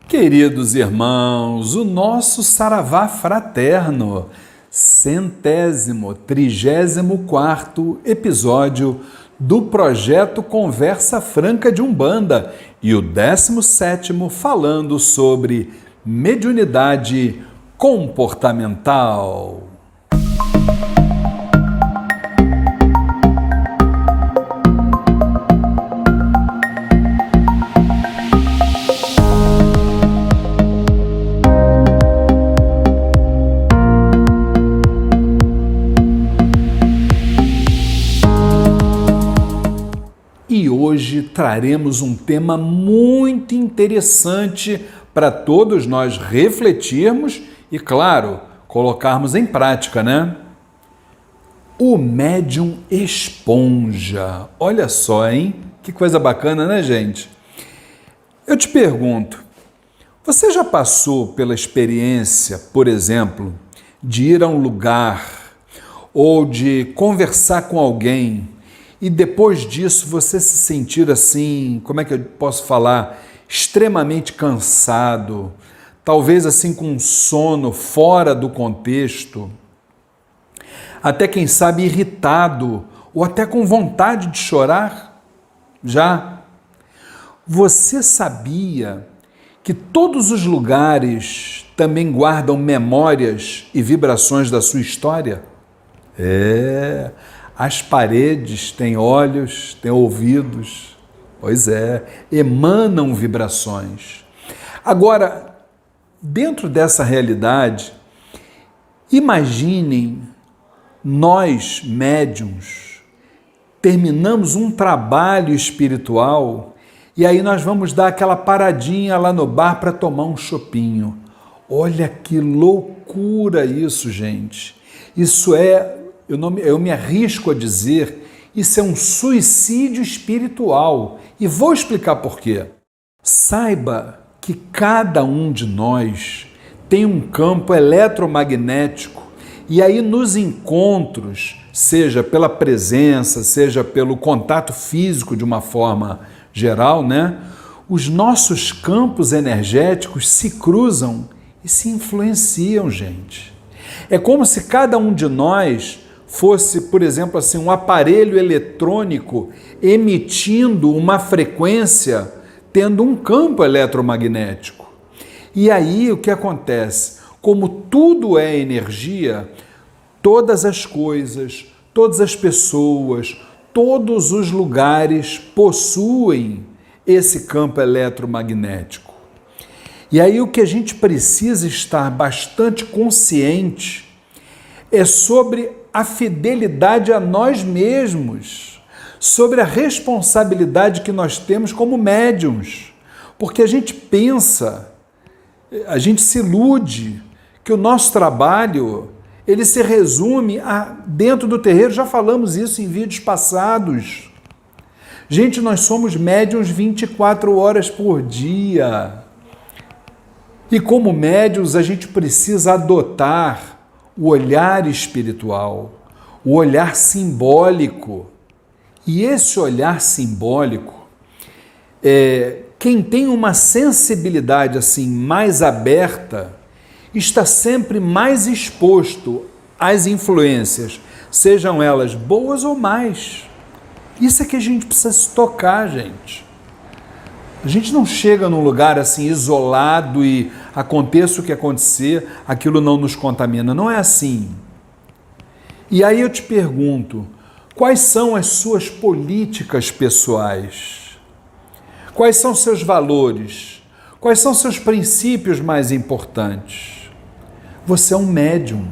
Queridos irmãos, o nosso Saravá fraterno, 134º episódio do projeto Conversa Franca de Umbanda e o 17º falando sobre mediunidade comportamental. E hoje traremos um tema muito interessante para todos nós refletirmos e, claro, colocarmos em prática, né? O médium esponja. Olha só, hein? Que coisa bacana, né, gente? Eu te pergunto, você já passou pela experiência, por exemplo, de ir a um lugar ou de conversar com alguém e depois disso você se sentir assim, como é que eu posso falar, extremamente cansado, talvez assim com um sono fora do contexto, até quem sabe irritado ou até com vontade de chorar? Já? Você sabia que todos os lugares também guardam memórias e vibrações da sua história? As paredes têm olhos, têm ouvidos, pois é, emanam vibrações. Agora, dentro dessa realidade, imaginem nós, médiuns, terminamos um trabalho espiritual e aí nós vamos dar aquela paradinha lá no bar para tomar um chopinho. Olha que loucura isso, gente. Isso é... Eu me arrisco a dizer, isso é um suicídio espiritual. E vou explicar por quê. Saiba que cada um de nós tem um campo eletromagnético e aí nos encontros, seja pela presença, seja pelo contato físico de uma forma geral, né? Os nossos campos energéticos se cruzam e se influenciam, gente. É como se cada um de nós fosse, por exemplo, assim, um aparelho eletrônico emitindo uma frequência, tendo um campo eletromagnético. E aí o que acontece? Como tudo é energia, todas as coisas, todas as pessoas, todos os lugares possuem esse campo eletromagnético. E aí o que a gente precisa estar bastante consciente é sobre a fidelidade a nós mesmos, sobre a responsabilidade que nós temos como médiuns. Porque a gente pensa, a gente se ilude que o nosso trabalho, ele se resume a dentro do terreiro, já falamos isso em vídeos passados. Gente, nós somos médiuns 24 horas por dia. E como médiuns, a gente precisa adotar o olhar espiritual, o olhar simbólico. E esse olhar simbólico, quem tem uma sensibilidade assim mais aberta, está sempre mais exposto às influências, sejam elas boas ou más. Isso é que a gente precisa se tocar, gente. A gente não chega num lugar assim isolado e aconteça o que acontecer, aquilo não nos contamina. Não é assim. E aí eu te pergunto, quais são as suas políticas pessoais? Quais são seus valores? Quais são seus princípios mais importantes? Você é um médium.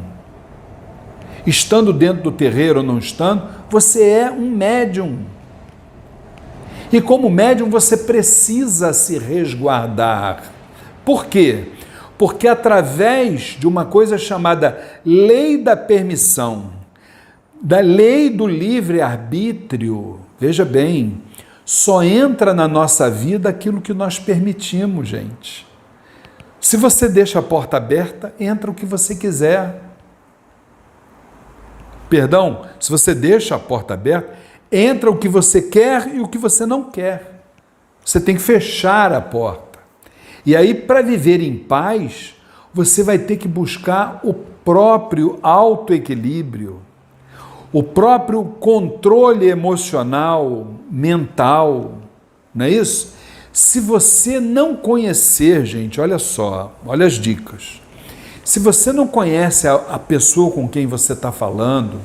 Estando dentro do terreiro ou não estando, você é um médium. E como médium você precisa se resguardar. Por quê? Porque através de uma coisa chamada lei da permissão, da lei do livre-arbítrio, veja bem, só entra na nossa vida aquilo que nós permitimos, gente. Se você deixa a porta aberta, entra o que você quiser. Perdão, se você deixa a porta aberta, entra o que você quer e o que você não quer. Você tem que fechar a porta. E aí, para viver em paz, você vai ter que buscar o próprio autoequilíbrio, o próprio controle emocional, mental, não é isso? Se você não conhecer, gente, olha só, olha as dicas. Se você não conhece a pessoa com quem você está falando,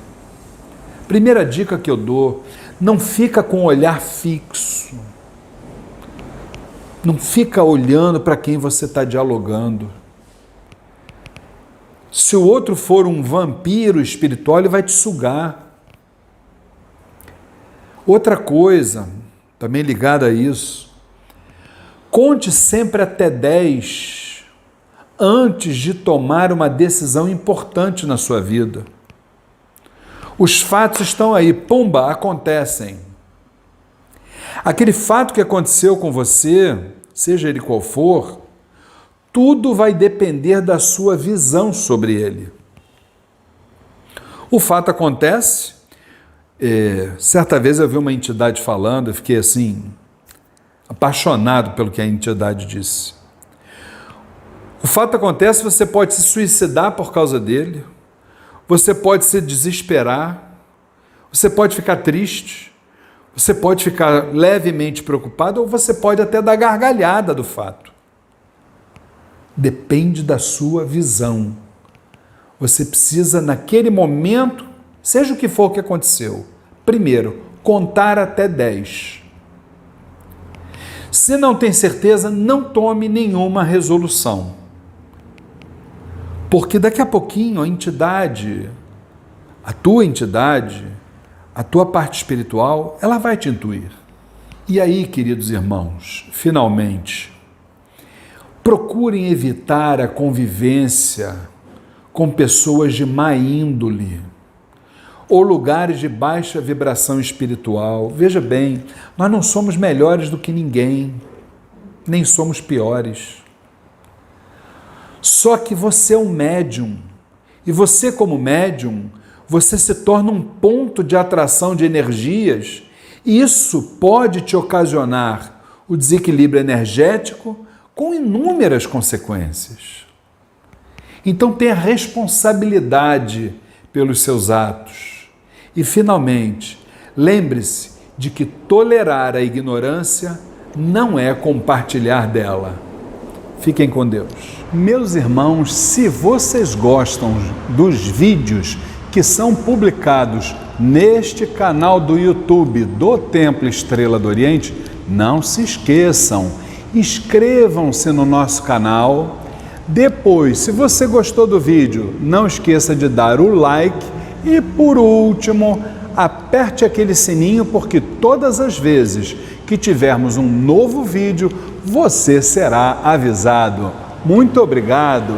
primeira dica que eu dou, não fica com o olhar fixo. Não fica olhando para quem você está dialogando. Se o outro for um vampiro espiritual, ele vai te sugar. Outra coisa, também ligada a isso, conte sempre até 10 antes de tomar uma decisão importante na sua vida. Os fatos estão aí, pumba, acontecem. Aquele fato que aconteceu com você, seja ele qual for, tudo vai depender da sua visão sobre ele. O fato acontece, certa vez eu vi uma entidade falando, eu fiquei assim, apaixonado pelo que a entidade disse. O fato acontece, você pode se suicidar por causa dele, você pode se desesperar, você pode ficar triste, você pode ficar levemente preocupado ou você pode até dar gargalhada do fato. Depende da sua visão. Você precisa, naquele momento, seja o que for que aconteceu, primeiro, contar até 10. Se não tem certeza, não tome nenhuma resolução. Porque daqui a pouquinho a entidade, a tua entidade, a tua parte espiritual, ela vai te intuir. E aí, queridos irmãos, finalmente, procurem evitar a convivência com pessoas de má índole ou lugares de baixa vibração espiritual. Veja bem, nós não somos melhores do que ninguém, nem somos piores. Só que você é um médium, e você como médium, você se torna um ponto de atração de energias, e isso pode te ocasionar o desequilíbrio energético com inúmeras consequências. Então tenha responsabilidade pelos seus atos. E, finalmente, lembre-se de que tolerar a ignorância não é compartilhar dela. Fiquem com Deus. Meus irmãos, se vocês gostam dos vídeos que são publicados neste canal do YouTube do Templo Estrela do Oriente, não se esqueçam, inscrevam-se no nosso canal. Depois, se você gostou do vídeo, não esqueça de dar o like e, por último, aperte aquele sininho, porque todas as vezes que tivermos um novo vídeo, você será avisado. Muito obrigado!